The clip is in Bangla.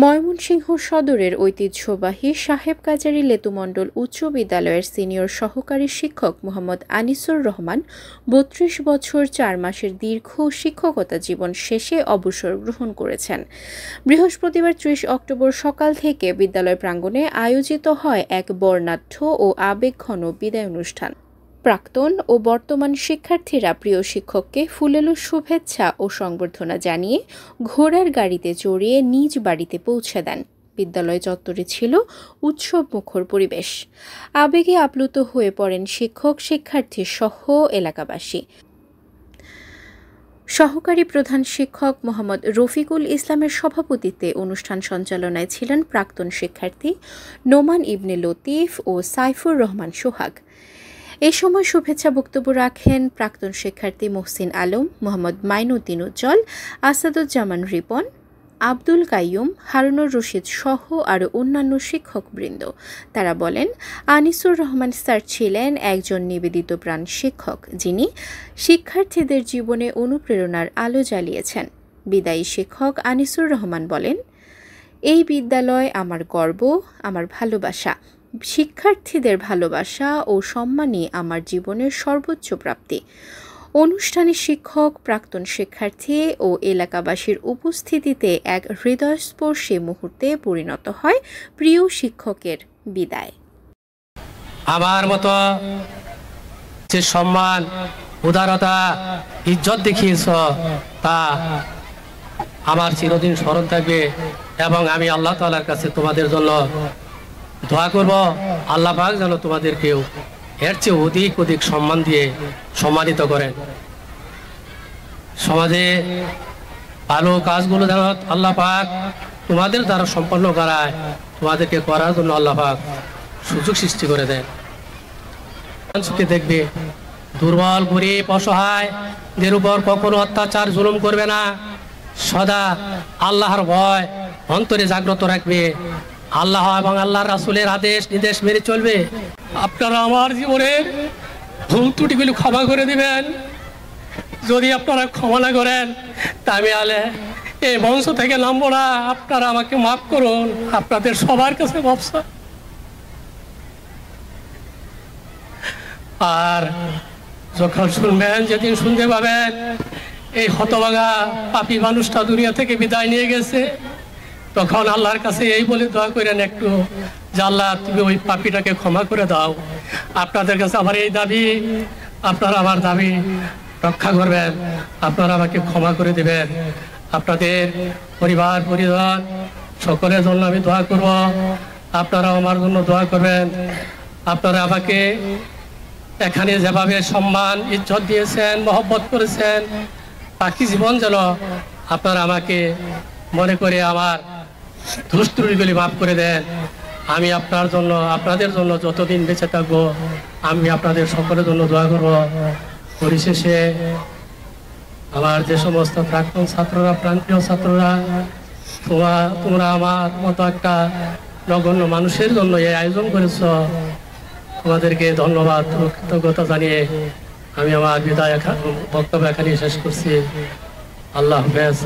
ময়মনসিংহ সদরের ঐতিহ্যবাহী সাহেব কাজারী লেতুমণ্ডল উচ্চ বিদ্যালয়ের সিনিয়র সহকারী শিক্ষক মোহাম্মদ আনিসুর রহমান ৩২ বছর ৪ মাসের দীর্ঘ শিক্ষকতা জীবন শেষে অবসর গ্রহণ করেছেন। বৃহস্পতিবার ৩০ অক্টোবর সকাল থেকে বিদ্যালয় প্রাঙ্গণে আয়োজিত হয় এক বর্ণাঢ্য ও আবেগঘন বিদায় অনুষ্ঠান। প্রাক্তন ও বর্তমান শিক্ষার্থীরা প্রিয় শিক্ষককে ফুলেলো শুভেচ্ছা ও সংবর্ধনা জানিয়ে ঘোড়ার গাড়িতে চড়িয়ে নিজ বাড়িতে পৌঁছে দেন। বিদ্যালয় চত্বরে ছিল উৎসবমুখর পরিবেশ। আবেগে আপ্লুত হয়ে পড়েন শিক্ষক, শিক্ষার্থী সহ এলাকাবাসী। সহকারী প্রধান শিক্ষক মোহাম্মদ রফিকুল ইসলামের সভাপতিত্বে অনুষ্ঠান সঞ্চালনায় ছিলেন প্রাক্তন শিক্ষার্থী নোমান ইবনে লতিফ ও সাইফুর রহমান সোহাগ। এ সময় শুভেচ্ছা বক্তব্য রাখেন প্রাক্তন শিক্ষার্থী মহসিন আলম, মোহাম্মদ মাইনুদ্দিন উজ্জ্বল, আসাদুজ্জামান রিপন, আব্দুল কাইয়ুম, হারুনুর রশিদ সহ আরও অন্যান্য শিক্ষকবৃন্দ। তারা বলেন, আনিসুর রহমান স্যার ছিলেন একজন নিবেদিত প্রাণ শিক্ষক, যিনি শিক্ষার্থীদের জীবনে অনুপ্রেরণার আলো জ্বালিয়েছেন। বিদায়ী শিক্ষক আনিসুর রহমান বলেন, এই বিদ্যালয় আমার গর্ব, আমার ভালোবাসা। শিক্ষার্থীদের ভালোবাসা ও সম্মানই আমার জীবনের সর্বোচ্চ প্রাপ্তি। অনুষ্ঠানে শিক্ষক, প্রাক্তন শিক্ষার্থী ও এলাকাবাসীর উপস্থিতিতে এক হৃদয়স্পর্শী মুহূর্তে পরিণত হয় প্রিয় শিক্ষকের বিদায়। আমার মতো যে সম্মান, উদারতা, ইজ্জত দেখিয়েছ তা আমার চিরদিন স্মরণ থাকবে এবং আমি আল্লাহ তাআলার কাছে তোমাদের জন্য দোয়া করব, আল্লাহ পাক যেন তোমাদেরকেও এর চেয়ে অধিক অধিক সম্মান দিয়ে সম্মানিত করেন। সমাজে ভালো কাজগুলো যেন আল্লাহ পাক তোমাদের দ্বারা সম্পন্ন করায়, তোমাদেরকে করার জন্য আল্লাহ পাক সুযোগ সৃষ্টি করে দেন। দেখবে দুর্বল, গরিব, অসহায়দের উপর কখনো অত্যাচার জুলুম করবে না। সদা আল্লাহর ভয় অন্তরে জাগ্রত রাখবে। আল্লাহ এবং আল্লাহর রাসূলের আদেশ নির্দেশ মেনে চলবে। আপনারা আমার জীবনের ভুল ত্রুটিগুলো ক্ষমা করে দিবেন। যদি আপনারা ক্ষমা না করেন তাহলে এই বংশ থেকে নামবো না। আপনারা আমাকে মাফ করুন। আপনাদের সবার কাছে মাফ। আর যখন শুনবেন, যেদিন শুনতে পাবেন এই হতভাগা পাপী মানুষটা দুনিয়া থেকে বিদায় নিয়ে গেছে, তখন আল্লাহর কাছে এই বলে দোয়া করেন একটু, যে আল্লাহ তুমি ওই পাপীটাকে ক্ষমা করে দাও। আপনাদের কাছে আমার এই দাবি, আপনারা আমার দাবি রক্ষা করবেন, আপনারা আমাকে ক্ষমা করে দেবেন। আপনাদের পরিবার পরিজন সকলের জন্য আমি দোয়া করব, আপনারাও আমার জন্য দোয়া করবেন। আপনারা আমাকে এখানে যেভাবে সম্মান, ইজ্জত দিয়েছেন, মহব্বত করেছেন, বাকি জীবন যেন আপনারা আমাকে মনে করে আমার দুষ্টুগুলি মাফ করে দেন। আমি আপনার জন্য, আপনাদের জন্য যতদিন বেঁচে থাকবো আমি আপনাদের সকলের জন্য দোয়া করব। পরিশেষে আমার যে সমস্ত প্রাক্তন ছাত্ররা, প্রান্তীয় ছাত্ররা, তোমরা আমার মতো একটা নগণ্য মানুষের জন্য এই আয়োজন করেছ, তোমাদেরকে ধন্যবাদ, কৃতজ্ঞতা জানিয়ে আমি আমার বিদায় বক্তব্য এখানে শেষ করছি। আল্লাহ হাফেজ।